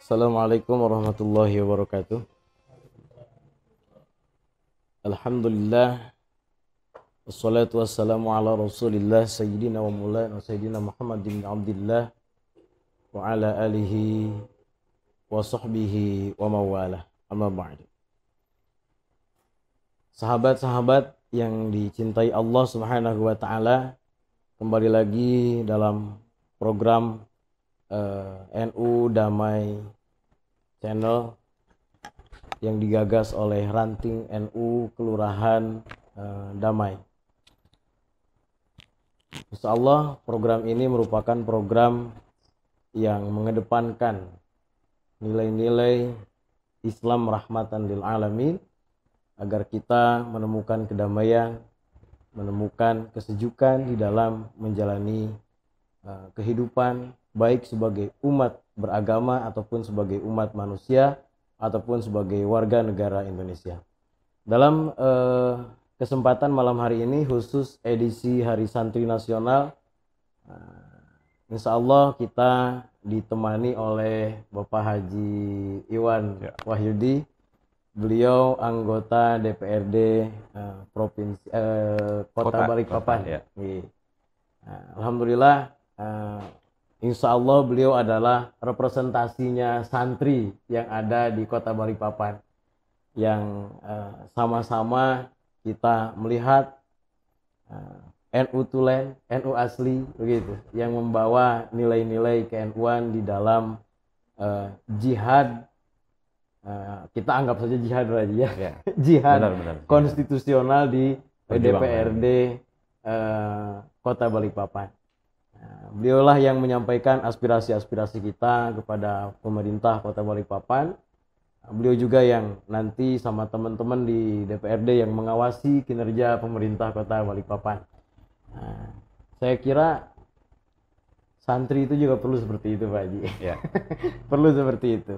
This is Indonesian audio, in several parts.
Assalamualaikum warahmatullahi wabarakatuh. Alhamdulillah, wassalatu wassalamu ala rasulillah sayyidina wa maulana sayyidina Muhammad bin Abdillah wa ala alihi wa sahbihi wa mawalah, amma ba'du. Sahabat-sahabat yang dicintai Allah Subhanahu wa taala, kembali lagi dalam program NU Damai Channel yang digagas oleh Ranting NU Kelurahan Damai. Insya Allah program ini merupakan program yang mengedepankan nilai-nilai Islam rahmatan lil alamin, agar kita menemukan kedamaian, menemukan kesejukan di dalam menjalani kehidupan, baik sebagai umat beragama ataupun sebagai umat manusia ataupun sebagai warga negara Indonesia. Dalam kesempatan malam hari ini khusus edisi Hari Santri Nasional, insya Allah kita ditemani oleh Bapak Haji Iwan Wahyudi. Beliau anggota DPRD Provinsi Kota Balikpapan. Ya. Alhamdulillah, insya Allah beliau adalah representasinya santri yang ada di Kota Balikpapan, yang sama-sama kita melihat NU Tulen, NU asli begitu, yang membawa nilai-nilai ke-NU-an di dalam jihad. Kita anggap saja jihad aja ya. Jihad benar. Konstitusional di DPRD Kota Balikpapan. Beliaulah yang menyampaikan aspirasi-aspirasi kita kepada pemerintah Kota Balikpapan. Beliau juga yang nanti sama teman-teman di DPRD yang mengawasi kinerja pemerintah Kota Balikpapan. Saya kira santri itu juga perlu seperti itu, Pak Haji. Ya. Perlu seperti itu.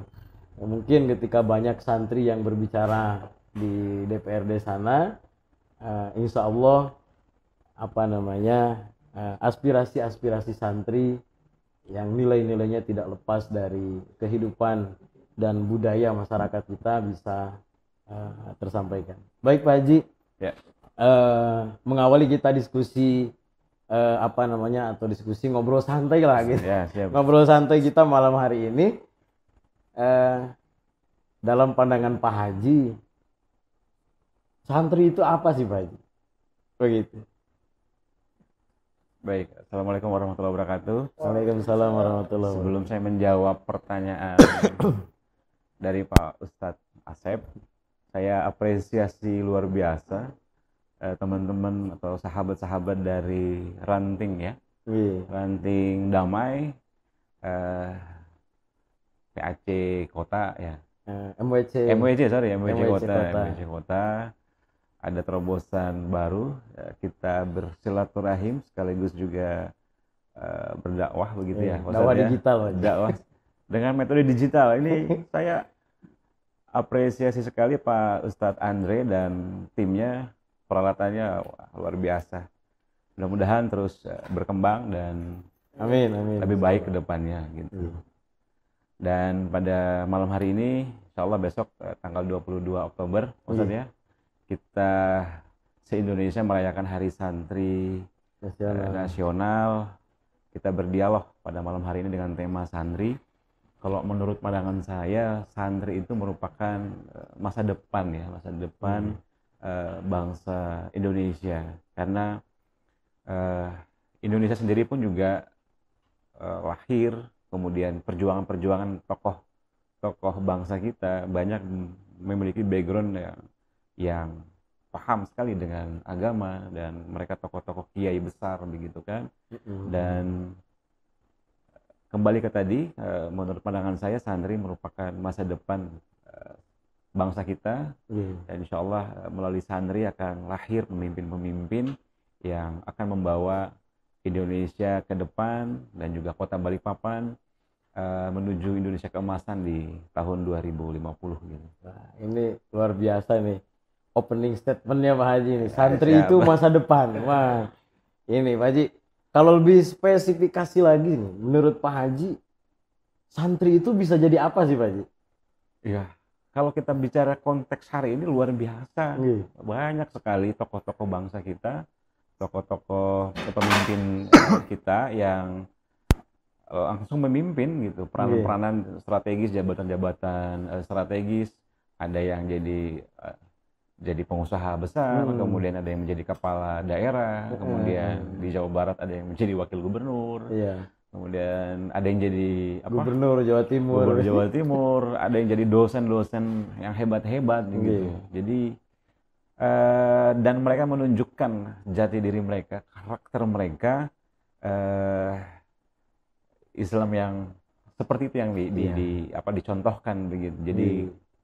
Mungkin ketika banyak santri yang berbicara di DPRD sana, insya Allah aspirasi-aspirasi santri yang nilai-nilainya tidak lepas dari kehidupan dan budaya masyarakat kita bisa tersampaikan. Baik Pak Haji, ya. Mengawali kita diskusi diskusi ngobrol santai lah gitu. Ya, siap. Ngobrol santai kita malam hari ini, dalam pandangan Pak Haji, santri itu apa sih Pak Haji? Begitu. Baik, Assalamualaikum warahmatullahi wabarakatuh. Waalaikumsalam warahmatullahi wabarakatuh. Sebelum saya menjawab pertanyaan dari Pak Ustadz Asep, saya apresiasi luar biasa teman-teman atau sahabat-sahabat dari Ranting ya. Ranting Damai, PAC Kota ya. MWC Kota. Ada terobosan baru, kita bersilaturahim sekaligus juga berdakwah begitu ya. Dakwah digital, dakwah dengan metode digital. Ini saya apresiasi sekali Pak Ustadz Andre dan timnya, peralatannya luar biasa. Mudah-mudahan terus berkembang dan amin. lebih baik ke depannya gitu. Dan pada malam hari ini, insya Allah besok tanggal 22 Oktober, Ustadz ya, kita se-Indonesia merayakan Hari Santri Nasional. Kita berdialog pada malam hari ini dengan tema santri. Kalau menurut pandangan saya, santri itu merupakan masa depan ya, bangsa Indonesia. Karena Indonesia sendiri pun juga lahir, kemudian perjuangan tokoh bangsa kita banyak memiliki background yang paham sekali dengan agama, dan mereka tokoh-tokoh kiai besar begitu kan. Dan kembali ke tadi, menurut pandangan saya santri merupakan masa depan bangsa kita. Dan insya Allah melalui santri akan lahir pemimpin-pemimpin yang akan membawa Indonesia ke depan dan juga Kota Balikpapan menuju Indonesia keemasan di tahun 2050 gitu. Nah, ini luar biasa nih opening statementnya Pak Haji ini. Santri itu masa depan. Wah, ini Pak Haji, kalau lebih spesifikasi lagi nih, menurut Pak Haji, santri itu bisa jadi apa sih Pak Haji? Iya. Kalau kita bicara konteks hari ini luar biasa. Iya. Banyak sekali tokoh-tokoh bangsa kita, tokoh-tokoh pemimpin kita yang langsung memimpin gitu, peranan-peranan strategis, jabatan-jabatan strategis. Ada yang jadi pengusaha besar, kemudian ada yang menjadi kepala daerah, kemudian di Jawa Barat ada yang menjadi wakil gubernur, kemudian ada yang jadi gubernur Jawa Timur, gubernur Jawa Timur, ada yang jadi dosen-dosen yang hebat-hebat gitu. Jadi dan mereka menunjukkan jati diri mereka, karakter mereka, Islam yang seperti itu yang dicontohkan begitu. Jadi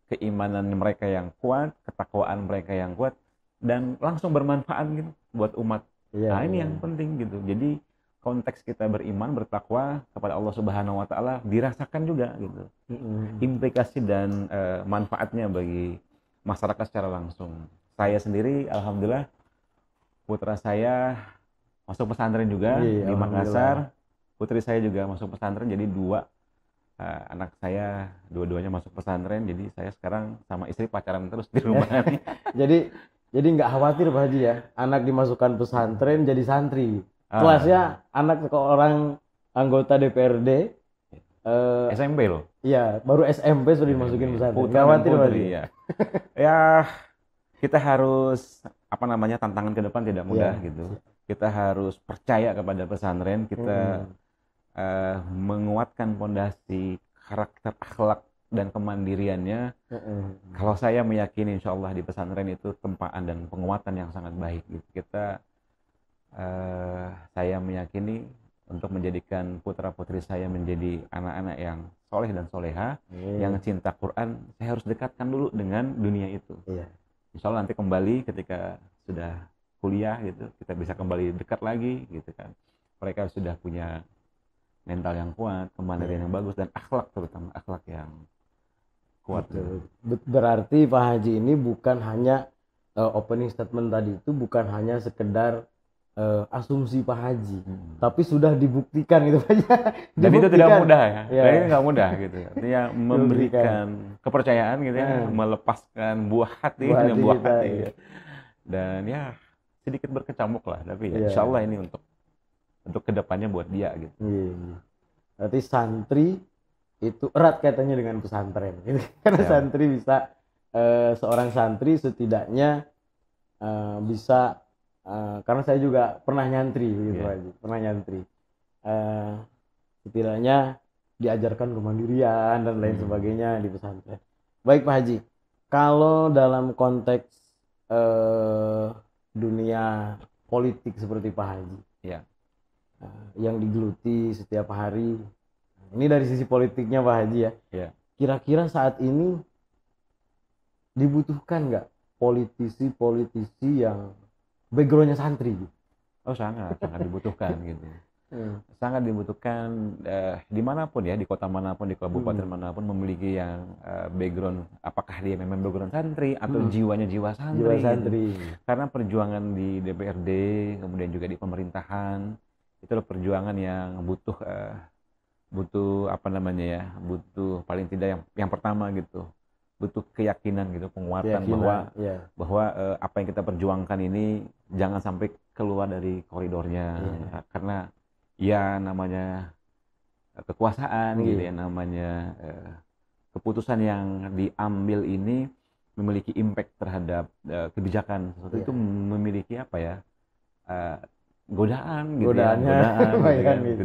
keimanan mereka yang kuat, ketakwaan mereka yang kuat, dan langsung bermanfaat gitu buat umat. Nah ini yang penting gitu. Jadi konteks kita beriman, bertakwa kepada Allah Subhanahu Wa Taala dirasakan juga gitu. Implikasi dan manfaatnya bagi masyarakat secara langsung. Saya sendiri, alhamdulillah, putra saya masuk pesantren juga di Makassar. Putri saya juga masuk pesantren, jadi anak saya dua-duanya masuk pesantren, jadi saya sekarang sama istri pacaran terus di rumah nih. jadi nggak khawatir Pak Haji ya, anak dimasukkan pesantren jadi santri. Kelasnya anak seorang anggota DPRD SMP loh. Iya, baru SMP sudah dimasukin pesantren. Nggak khawatir Pak Haji. Ya kita harus tantangan ke depan tidak mudah gitu. Kita harus percaya kepada pesantren, kita menguatkan pondasi karakter, akhlak dan kemandiriannya. Kalau saya meyakini insya Allah di pesantren itu tempaan dan penguatan yang sangat baik gitu. Saya meyakini untuk menjadikan putra putri saya menjadi anak-anak yang soleh dan soleha, yang cinta Quran. Saya harus dekatkan dulu dengan dunia itu. Insya Allah nanti kembali ketika sudah kuliah gitu, kita bisa kembali dekat lagi gitu kan. Mereka sudah punya mental yang kuat, kemandirian yang bagus, dan akhlak, terutama akhlak yang kuat. Berarti Pak Haji ini bukan hanya opening statement tadi itu bukan hanya sekedar asumsi Pak Haji, tapi sudah dibuktikan gitu Pak. Dan itu tidak mudah ya. Ini nggak mudah gitu. Artinya memberikan kepercayaan gitu ya, melepaskan buah hati. Ya. Dan ya sedikit berkecamuk lah, tapi ya insya Allah ini untuk kedepannya buat dia gitu. Berarti santri itu erat kaitannya dengan pesantren gitu. Karena santri bisa seorang santri setidaknya bisa karena saya juga pernah nyantri gitu aja. Pernah nyantri. Setidaknya diajarkan kemandirian dan lain sebagainya di pesantren. Baik Pak Haji, kalau dalam konteks dunia politik seperti Pak Haji yang digeluti setiap hari, ini dari sisi politiknya Pak Haji ya, kira-kira saat ini dibutuhkan nggak politisi yang backgroundnya santri? Sangat dibutuhkan gitu. Sangat dibutuhkan dimanapun ya, di kota manapun, di kabupaten manapun, memiliki yang background, apakah dia memang background santri atau jiwanya jiwa santri. Gitu. Karena perjuangan di DPRD, kemudian juga di pemerintahan, itu perjuangan yang butuh butuh paling tidak yang pertama gitu, butuh keyakinan gitu, penguatan bahwa apa yang kita perjuangkan ini jangan sampai keluar dari koridornya. Karena ya namanya kekuasaan gitu ya, namanya keputusan yang diambil ini memiliki impact terhadap kebijakan sesuatu itu, memiliki godaan gitu,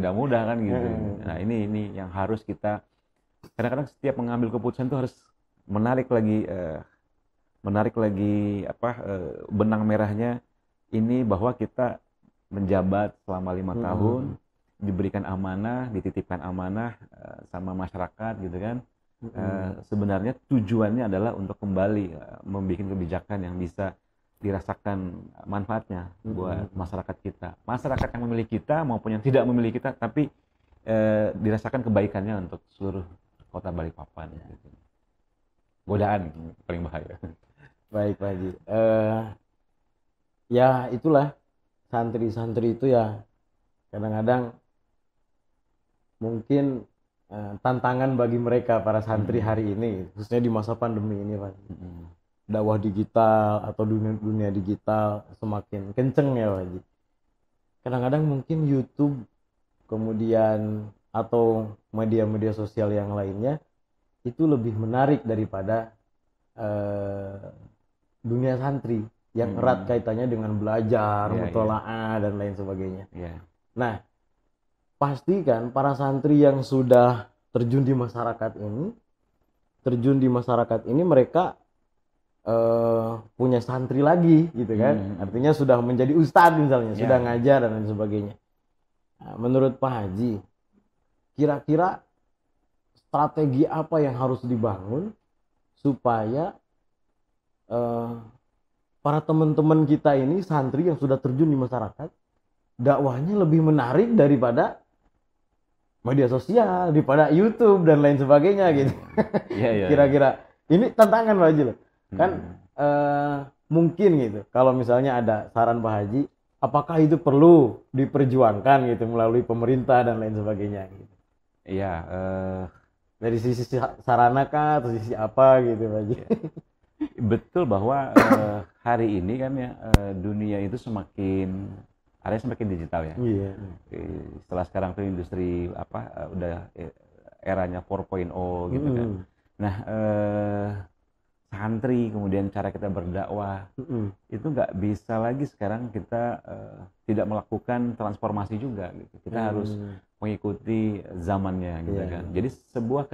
tidak mudah kan gitu. Nah ini yang harus kita, kadang-kadang setiap mengambil keputusan itu harus menarik lagi benang merahnya ini, bahwa kita menjabat selama 5 tahun, diberikan amanah, dititipkan amanah sama masyarakat gitu kan. Sebenarnya tujuannya adalah untuk kembali membuat kebijakan yang bisa dirasakan manfaatnya buat masyarakat kita, masyarakat yang memilih kita maupun yang tidak memilih kita, tapi dirasakan kebaikannya untuk seluruh kota Balikpapan gitu. Godaan paling bahaya. Baik Pak Haji, ya itulah santri-santri itu ya kadang-kadang mungkin tantangan bagi mereka para santri hari ini, khususnya di masa pandemi ini, Pak. Dakwah digital atau dunia digital semakin kenceng ya, Pak Haji. Kadang-kadang mungkin YouTube kemudian atau media-media sosial yang lainnya itu lebih menarik daripada dunia santri yang erat kaitannya dengan belajar, mutola'ah dan lain sebagainya. Nah, pastikan para santri yang sudah terjun di masyarakat ini mereka punya santri lagi gitu kan. Artinya sudah menjadi ustadz misalnya, sudah ngajar dan lain sebagainya. Nah, menurut Pak Haji, kira-kira strategi apa yang harus dibangun supaya para teman-teman kita ini santri yang sudah terjun di masyarakat dakwahnya lebih menarik daripada media sosial, daripada YouTube dan lain sebagainya gitu. Kira-kira ini tantangan Pak Haji loh. Kan mungkin gitu. Kalau misalnya ada saran Pak Haji, apakah itu perlu diperjuangkan gitu melalui pemerintah dan lain sebagainya gitu. Dari sisi sarana kah atau sisi apa gitu Pak Haji. Betul bahwa hari ini kan ya dunia itu semakin digital ya. Setelah sekarang tuh industri udah eranya 4.0 gitu kan. Nah, santri kemudian cara kita berdakwah itu nggak bisa lagi sekarang kita tidak melakukan transformasi juga gitu. Kita harus mengikuti zamannya gitu kan. Jadi sebuah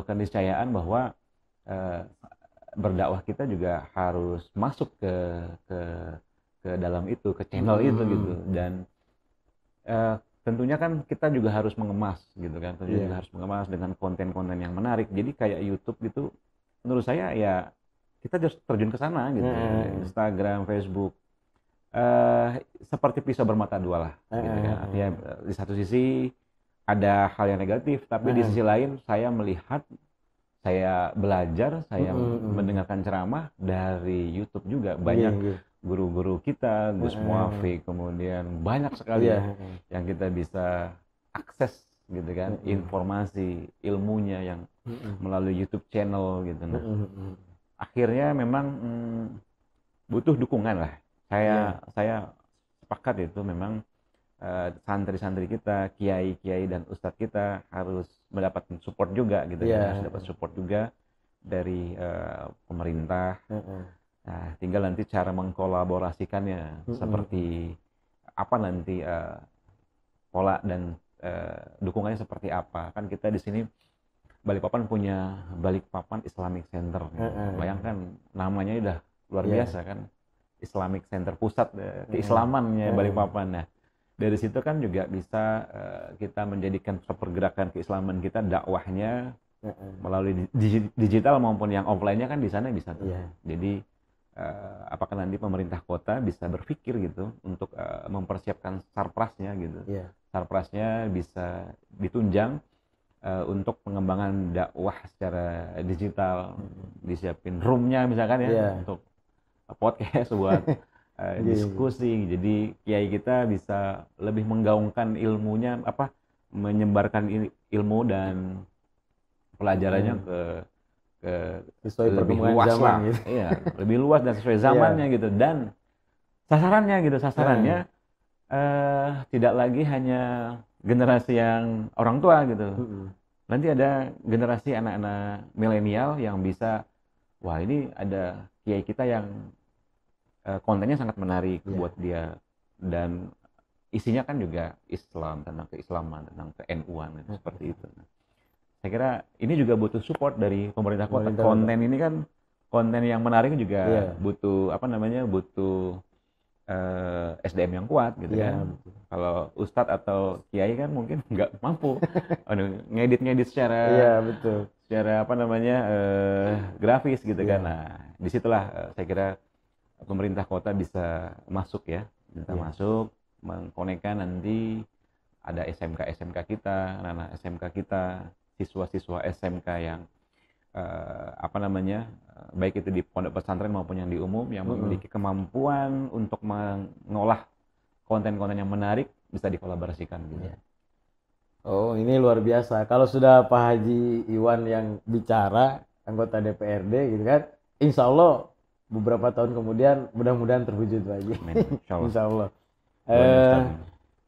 keniscayaan bahwa berdakwah kita juga harus masuk ke dalam itu, ke channel itu gitu. Dan tentunya kan kita juga harus mengemas gitu kan. Tentunya juga harus mengemas dengan konten-konten yang menarik. Jadi kayak YouTube gitu, menurut saya ya kita harus terjun ke sana gitu. Instagram, Facebook, seperti pisau bermata dua lah gitu kan. Artinya di satu sisi ada hal yang negatif, tapi di sisi lain saya belajar, saya mendengarkan ceramah dari YouTube juga. Banyak guru-guru kita, Gus Muafiq, kemudian banyak sekali yang kita bisa akses gitu kan, informasi, ilmunya yang melalui YouTube channel gitu. Nah, akhirnya memang butuh dukungan lah. Saya sepakat itu memang santri-santri kita, kiai-kiai dan ustadz kita harus mendapatkan support juga gitu ya, harus dapat support juga dari pemerintah. Nah, tinggal nanti cara mengkolaborasikannya seperti apa nanti pola dan dukungannya seperti apa. Kan kita di sini Balikpapan punya Balikpapan Islamic Center. Bayangkan namanya udah luar biasa kan, Islamic Center, pusat keislamannya Balikpapan. Nah, dari situ kan juga bisa kita menjadikan pergerakan keislaman kita, dakwahnya melalui digital maupun yang offline-nya kan di sana bisa tuh. Jadi apakah nanti pemerintah kota bisa berpikir gitu untuk mempersiapkan sarprasnya gitu. Sarprasnya bisa ditunjang untuk pengembangan dakwah secara digital, disiapin room-nya misalkan ya untuk podcast buat diskusi. Jadi kiai kita bisa lebih menggaungkan ilmunya, menyebarkan ilmu dan pelajarannya sesuai lebih luas zaman lah. gitu. Iya, lebih luas dan sesuai zamannya gitu. Dan sasarannya tidak lagi hanya generasi yang orang tua gitu. Nanti ada generasi anak-anak milenial yang bisa, wah ini ada kiai kita yang kontennya sangat menarik buat dia, dan isinya kan juga Islam, tentang keislaman, tentang ke-NU-an seperti itu. Saya kira ini juga butuh support dari pemerintah kota. Konten ini kan konten yang menarik juga butuh butuh SDM yang kuat gitu kan. Kalau ustadz atau kiai kan mungkin nggak mampu ngedit secara secara grafis gitu kan. Nah, disitulah saya kira pemerintah kota bisa masuk masuk, mengkonekkan nanti ada SMK kita, anak-anak SMK kita, siswa-siswa SMK yang baik itu di pondok pesantren maupun yang di umum, yang memiliki kemampuan untuk mengolah konten-konten yang menarik, bisa dikolaborasikan gitu. Oh, ini luar biasa. Kalau sudah Pak Haji Iwan yang bicara, anggota DPRD gitu kan, insya Allah beberapa tahun kemudian mudah-mudahan terwujud Pak Haji. Amin, insya Allah. Insya Allah. Doain Eh, Ustadz.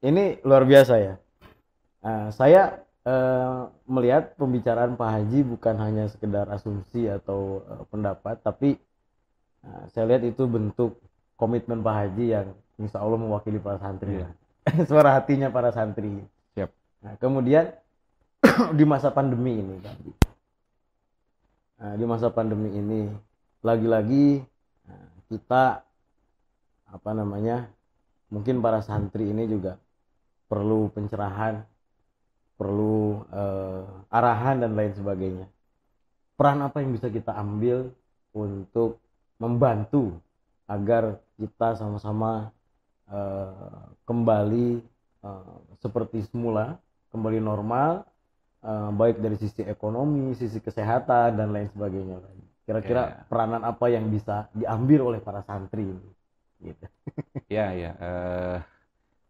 ini luar biasa ya. Saya melihat pembicaraan Pak Haji bukan hanya sekedar asumsi atau pendapat, tapi saya lihat itu bentuk komitmen Pak Haji yang insya Allah mewakili para santri Iya. lah. Suara hatinya para santri. Siap. Nah, kemudian di masa pandemi ini Pak Haji. Di masa pandemi ini lagi-lagi kita apa namanya, mungkin para santri ini juga perlu pencerahan, perlu arahan dan lain sebagainya. Peran apa yang bisa kita ambil untuk membantu agar kita sama-sama kembali seperti semula, kembali normal, baik dari sisi ekonomi, sisi kesehatan dan lain sebagainya. Kira-kira peranan apa yang bisa diambil oleh para santri ini? Gitu. Ya, ya.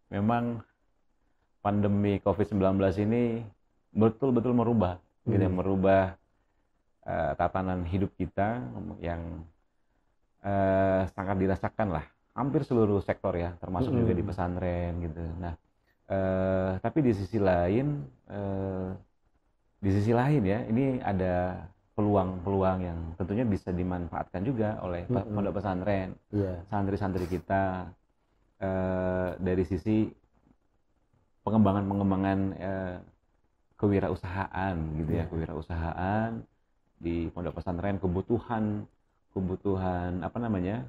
Memang pandemi COVID-19 ini betul-betul merubah, gitu, merubah tatanan hidup kita yang sangat dirasakan lah, hampir seluruh sektor ya, termasuk juga di pesantren gitu. Nah, tapi di sisi lain ya, ini ada peluang-peluang yang tentunya bisa dimanfaatkan juga oleh pondok pesantren, santri-santri kita dari sisi pengembangan kewirausahaan gitu ya, kewirausahaan di pondok pesantren, kebutuhan apa namanya,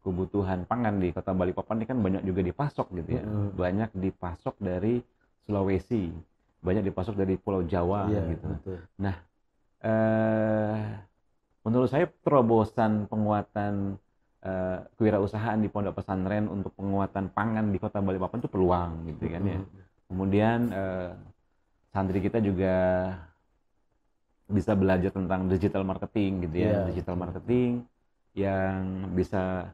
kebutuhan pangan di Kota Balikpapan ini kan banyak juga dipasok gitu ya, banyak dipasok dari Sulawesi, banyak dipasok dari Pulau Jawa gitu. Betul. Nah, menurut saya terobosan penguatan kewirausahaan di pondok pesantren untuk penguatan pangan di Kota Balikpapan itu peluang gitu kan ya. Kemudian santri kita juga bisa belajar tentang digital marketing gitu ya, digital marketing yang bisa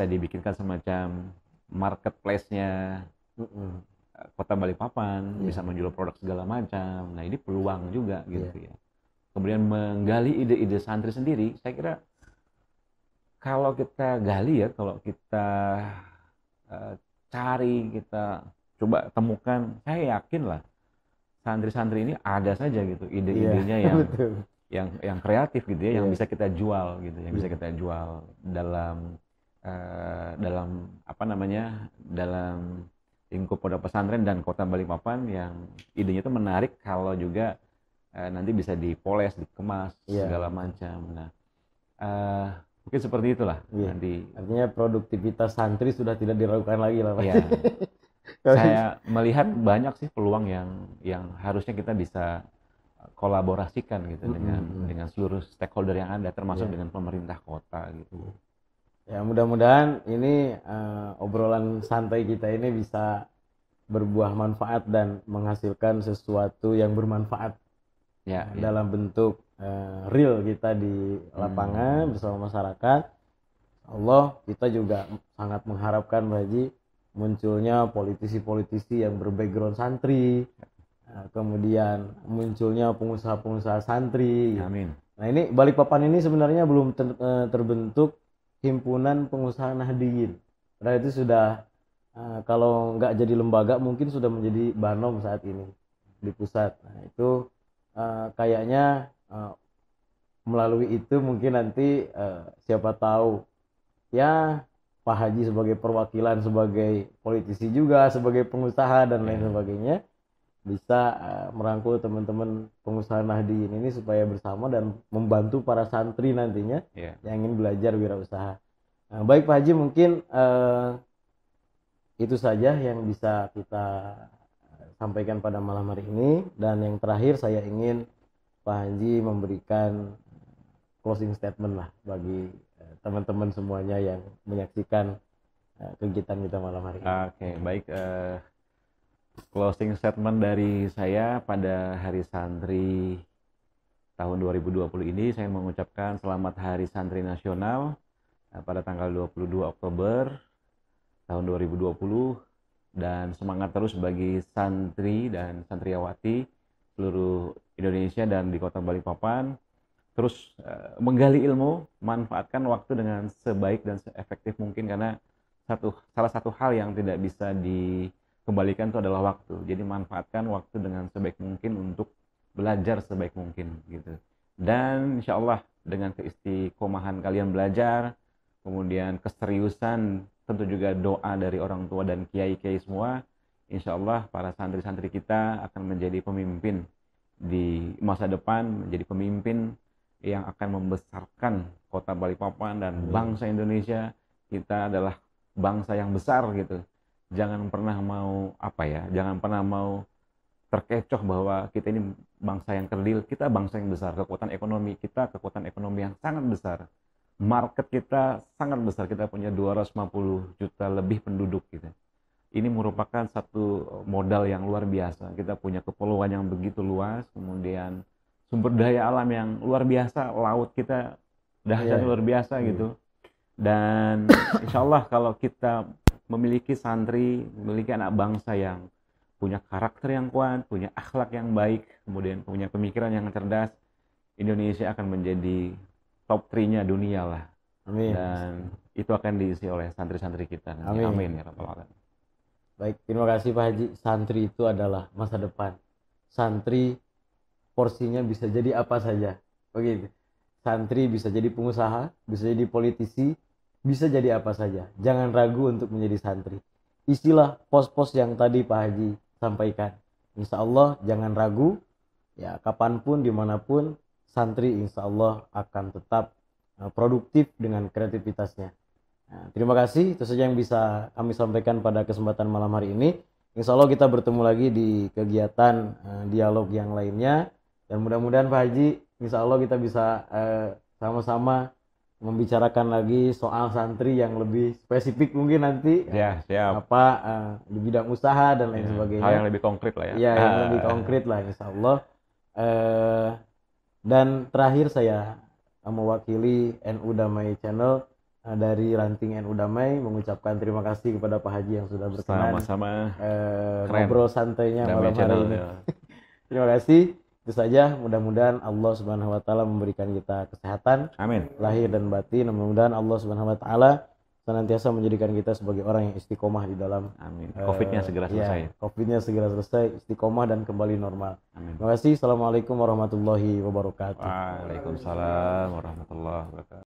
dibikinkan semacam marketplace-nya Kota Balikpapan, bisa menjual produk segala macam. Nah, ini peluang juga gitu ya. Kemudian menggali ide-ide santri sendiri, saya kira kalau kita gali ya, kalau kita cari, kita coba temukan, saya yakin lah santri-santri ini ada saja gitu ide-idenya yang kreatif gitu ya, yang bisa kita jual gitu, yang bisa kita jual dalam apa namanya, dalam lingkup pondok pesantren dan Kota Balikpapan, yang idenya itu menarik kalau juga nanti bisa dipoles, dikemas segala macam. Nah, mungkin seperti itulah nanti. Artinya produktivitas santri sudah tidak diragukan lagi lah Pak. Ya. Saya melihat banyak sih peluang yang harusnya kita bisa kolaborasikan gitu dengan seluruh stakeholder yang ada, termasuk dengan pemerintah kota gitu. Ya, mudah-mudahan ini obrolan santai kita ini bisa berbuah manfaat dan menghasilkan sesuatu yang bermanfaat dalam bentuk real kita di lapangan bersama masyarakat. Allah, kita juga sangat mengharapkan Pak Haji munculnya politisi-politisi yang berbackground santri, kemudian munculnya pengusaha-pengusaha santri. Amin. Nah, ini Balikpapan ini sebenarnya belum terbentuk himpunan pengusaha Nahdiyin. Nah, itu sudah kalau nggak jadi lembaga mungkin sudah menjadi Banom saat ini di pusat. Nah, itu kayaknya melalui itu mungkin nanti siapa tahu ya Pak Haji sebagai perwakilan, sebagai politisi juga, sebagai pengusaha dan lain sebagainya bisa merangkul teman-teman pengusaha Nahdiyin ini supaya bersama dan membantu para santri nantinya yang ingin belajar wirausaha. Nah, baik Pak Haji, mungkin itu saja yang bisa kita sampaikan pada malam hari ini, dan yang terakhir saya ingin Pak Haji memberikan closing statement lah bagi teman-teman semuanya yang menyaksikan kegiatan kita malam hari ini. Oke, baik. Closing statement dari saya pada Hari Santri tahun 2020 ini, saya mengucapkan selamat Hari Santri Nasional pada tanggal 22 Oktober tahun 2020. dan semangat terus bagi santri dan santriawati seluruh Indonesia dan di Kota Balikpapan. Terus menggali ilmu, manfaatkan waktu dengan sebaik dan seefektif mungkin, karena salah satu hal yang tidak bisa dikembalikan itu adalah waktu. Jadi manfaatkan waktu dengan sebaik mungkin untuk belajar sebaik mungkin gitu. Dan insya Allah dengan keistiqomahan kalian belajar, kemudian keseriusan, tentu juga doa dari orang tua dan kiai-kiai semua, insya Allah para santri-santri kita akan menjadi pemimpin di masa depan, menjadi pemimpin yang akan membesarkan Kota Balikpapan dan bangsa Indonesia. Kita adalah bangsa yang besar gitu. Jangan pernah mau jangan pernah mau terkecoh bahwa kita ini bangsa yang kerdil. Kita bangsa yang besar, kekuatan ekonomi kita kekuatan ekonomi yang sangat besar. Market kita sangat besar, kita punya 250 juta lebih penduduk gitu. Ini merupakan satu modal yang luar biasa. Kita punya kepulauan yang begitu luas, kemudian sumber daya alam yang luar biasa, laut kita dahsyat luar biasa gitu. Dan insya Allah kalau kita memiliki santri, memiliki anak bangsa yang punya karakter yang kuat, punya akhlak yang baik, kemudian punya pemikiran yang cerdas, Indonesia akan menjadi top 3-nya dunia lah. Amin. Dan itu akan diisi oleh santri-santri kita. Amin. Amin ya rabbal alamin. Baik, terima kasih Pak Haji. Santri itu adalah masa depan. Santri porsinya bisa jadi apa saja. Begitu. Santri bisa jadi pengusaha, bisa jadi politisi, bisa jadi apa saja. Jangan ragu untuk menjadi santri. Istilah pos-pos yang tadi Pak Haji sampaikan. Insya Allah jangan ragu. Ya, kapanpun, dimanapun, santri insya Allah akan tetap produktif dengan kreativitasnya. Nah, terima kasih, itu saja yang bisa kami sampaikan pada kesempatan malam hari ini. Insya Allah kita bertemu lagi di kegiatan dialog yang lainnya. Dan mudah-mudahan Pak Haji, insya Allah kita bisa sama-sama membicarakan lagi soal santri yang lebih spesifik mungkin nanti. Ya, siap. Di bidang usaha dan lain sebagainya. Hal yang lebih konkret lah ya. Ya, yang lebih konkret lah insya Allah. Dan terakhir saya mewakili NU Damai Channel dari ranting NU Damai mengucapkan terima kasih kepada Pak Haji yang sudah berkenan sama-sama ngobrol santainya Damai malam hari Channel, ini. ya. Terima kasih. Itu saja, mudah-mudahan Allah Subhanahu wa taala memberikan kita kesehatan Amin. lahir dan batin. Mudah-mudahan Allah Subhanahu wa taala senantiasa menjadikan kita sebagai orang yang istiqomah di dalam Amin. Covid-nya segera selesai. Covid-nya segera selesai, istiqomah dan kembali normal. Amin. Terima kasih. Assalamualaikum warahmatullahi wabarakatuh. Waalaikumsalam warahmatullahi wabarakatuh.